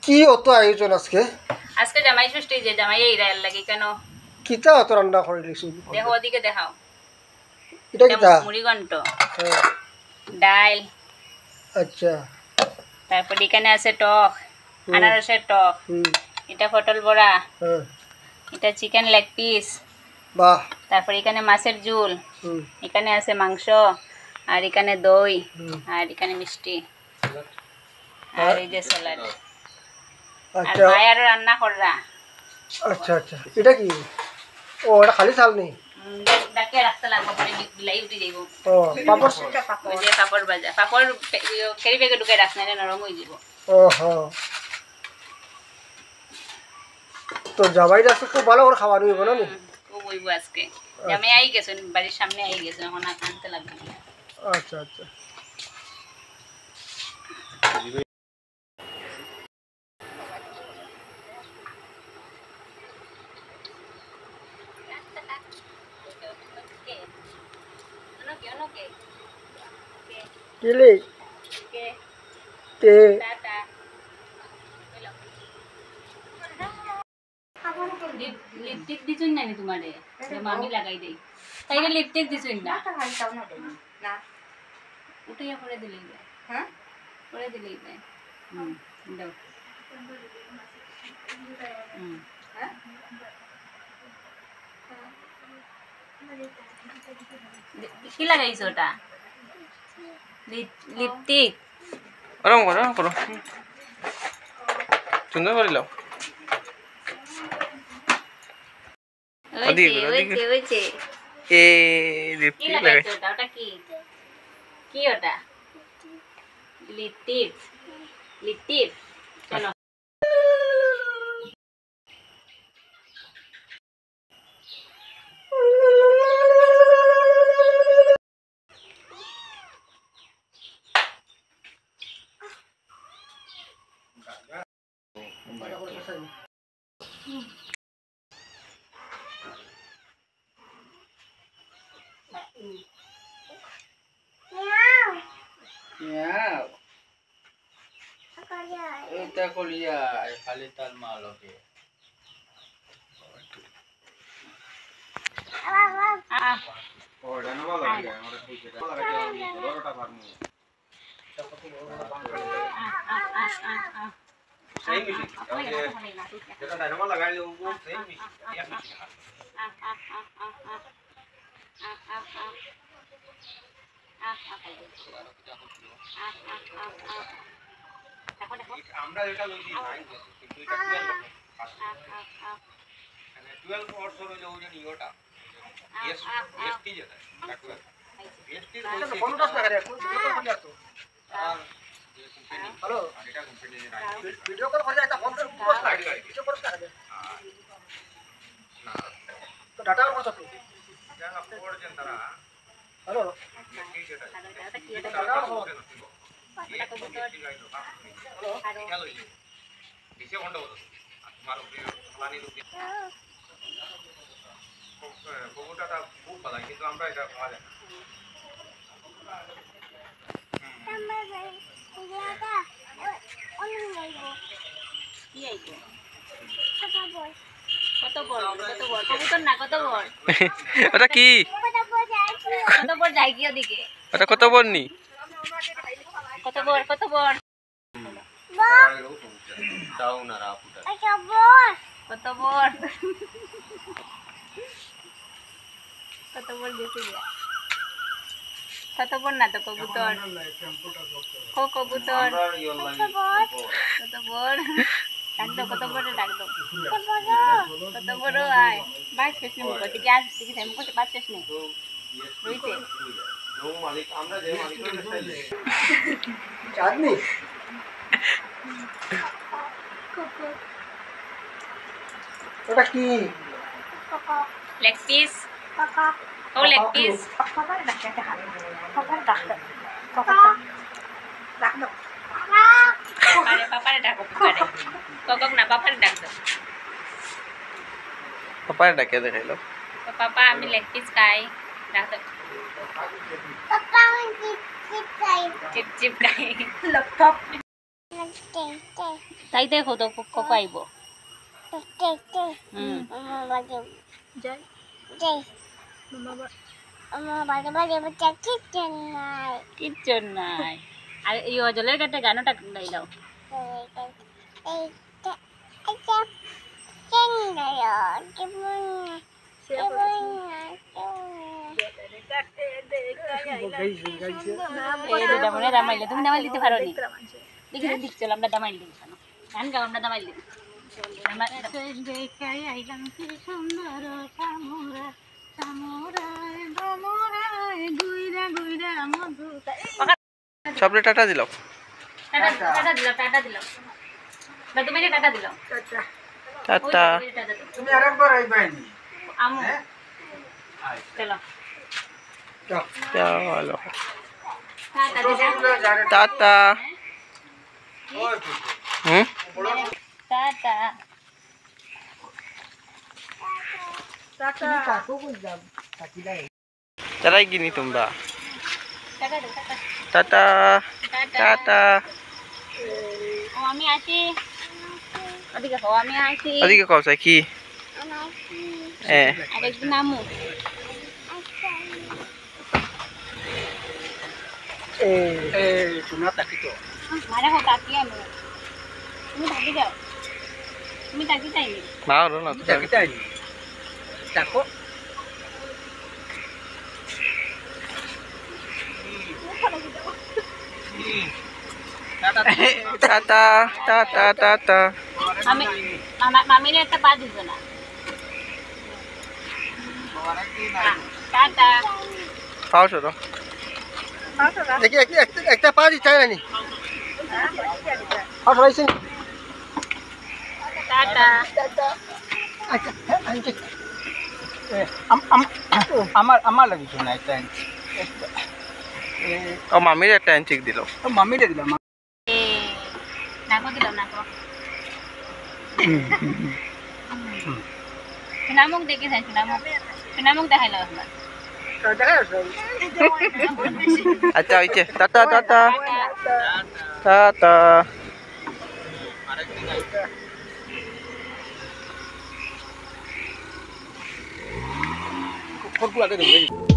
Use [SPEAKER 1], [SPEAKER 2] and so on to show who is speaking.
[SPEAKER 1] কি অত আয়োজন আজকে?
[SPEAKER 2] আজকে জামাই ষষ্ঠী, যে জামাই এই রায়ের লাগি কেন
[SPEAKER 1] কিতা অত রান্না করে লিখছি?
[SPEAKER 2] দেখো ওদিকে দেখাও।
[SPEAKER 1] এটা কিতা?
[SPEAKER 2] মুড়িঘণ্ট, ডাল,
[SPEAKER 1] আচ্ছা।
[SPEAKER 2] তারপর এখানে আছে টক, আনারসের টক, এটা পটল বড়া, এটা চিকেন লেগ পিস,
[SPEAKER 1] বাহ।
[SPEAKER 2] তারপর এখানে মাছের ঝোল, এখানে আছে মাংস, আর এখানে দই, আর এখানে মিষ্টি, আর এই যে স্যালাড। আর ভাই আর রান্না কররা।
[SPEAKER 1] আচ্ছা আচ্ছা, এটা কি? ও এটা খালি চাল নেই?
[SPEAKER 2] ডাকে রাখতে লাগবো, পরে বিলাই উঠে যাইব।
[SPEAKER 1] ও পাপড়,
[SPEAKER 2] ওই যে পাপড় ভাজা, পাপড় কেরি ব্যাগে ঢুকে রাখ, না নরম হয়ে যাব।
[SPEAKER 1] ওহো, তো জামাইটা আজকে খুব ভালো করে খাওয়া নিব না?
[SPEAKER 2] ও বইব আজকে জামাই আই গেছেন, বাড়ির সামনে আই গেছে, এখন আনতে লাগবে না।
[SPEAKER 1] আচ্ছা আচ্ছা। কেলে তে
[SPEAKER 2] লিপস্টিক দিছুন না নি তোমারে? মামি লাগাই দেই। তাইরে লিপস্টিক দিছুন না? না। উঠাইয়া করে দিলেই যায়। হ্যাঁ? করে দিলেই যায়। দাও। হ্যাঁ? কি লাগাইছো ওটা? লিপস্টিক।
[SPEAKER 3] আরাম করো। সুন্দর করে লাও।
[SPEAKER 2] ওইছে।
[SPEAKER 3] লিপস্টিক লাগাইছো?
[SPEAKER 2] ওটা কি? কি ওটা? লিপস্টিক। চলো।
[SPEAKER 4] এটা কলিয়া খালি তার মালকে আমরা যেটা লইছি ভাই কিন্তু এটা 12 অর্থ হলো ওই যে নিওটা এসটি যেটা কাটুয়া এসটি কইছে কোনটা লাগারে কোন ভিডিও কল করছো হ্যালো এটা কোম্পানি ভিডিও কল করে একটা ফোন করে পোস্ট লাগে ভিডিও পোস্ট লাগে না তো ডাটা কত তো জানা পড়ছেন তারা হ্যালো কি যেটা এটা কি এটা ডাটা হবে এটা কবুতর হ্যালো হ্যালো দিছে কোনটা বলো তোমার প্লানি রূপে কবুতরটা খুব ভালো কিন্তু আমরা এটা খাওয়া যায় না
[SPEAKER 3] ওটা কি? ওটা কত বড় নি?
[SPEAKER 2] কত বড়
[SPEAKER 4] দাও না রাপুটা
[SPEAKER 2] কত বড় দিছি কত বড় না তো কবুতর কত বড় ডাক দাও কত বড় আয় বাস শেষ নেই মুখ থেকে আজ থেকে মুখ থেকে বাস শেষ নেই রইতে
[SPEAKER 4] जो मालिक আমরা যে মালিকের স্টাইলে
[SPEAKER 1] চাঁদনি ওটা কি?
[SPEAKER 2] লেগ পিস ও লেগ পিস পাপারে ডাক কক না পাপারে ডাক দাও
[SPEAKER 3] পাপারে ডাকে দেখাইলো
[SPEAKER 2] পাপা আমি লেগ পিস খাই রাখো চিপ চিপ খাই তাই দেখো তো কক আইব কিচ্ছু নাই আর এই জলের কাটে গানটা গাই দাও মনে দামাইলে তুমি দামাইল দিতে পারো নি দেখি দিক চল আমরা দামাইল দিই গান গাও আমরা দামাইল দিই
[SPEAKER 3] সবরে টাটা দিল
[SPEAKER 2] টাটা দিলাম তুমি টাটা দিলাম
[SPEAKER 3] টাটা
[SPEAKER 4] তুমি আরেকবার আইবাইনি
[SPEAKER 2] আমু চলো
[SPEAKER 3] চলো
[SPEAKER 2] টাটা
[SPEAKER 3] টাটা হুম
[SPEAKER 2] টাটা
[SPEAKER 3] তারাই গিনি তোমরা
[SPEAKER 2] টাটা দাও
[SPEAKER 3] টাটা টাটা
[SPEAKER 2] ও আমি আসি ওদিকে হো আমি আসি
[SPEAKER 3] ওদিকে কওছে কি
[SPEAKER 2] আরেকদিন আমু
[SPEAKER 4] শোনা তাকি তো
[SPEAKER 2] মারে হো তাকি আমি তুমি তাকি যাও তুমি তাকি চাইনি
[SPEAKER 3] না রো না
[SPEAKER 4] তাকি তাই দেখো
[SPEAKER 3] টাটা টাটা টাটা
[SPEAKER 2] আমি মামির একটা পা দিছো না টাটা
[SPEAKER 3] খাও ছোট
[SPEAKER 1] দেখি একটা পা দিতে চাই নানি আর সবাইছে
[SPEAKER 2] টাটা
[SPEAKER 4] আমার লাগি শোনা একটা
[SPEAKER 3] ও মামির একটা এনচিক দিল
[SPEAKER 4] মামি রে দিলাম
[SPEAKER 2] নাকো দিলাম নাকো নামুক দেখে যাই নামুক দেখাইলো আপনার
[SPEAKER 3] আচ্ছা হইছে টাটা টাটা টাটা
[SPEAKER 4] ফোন আগে দেবো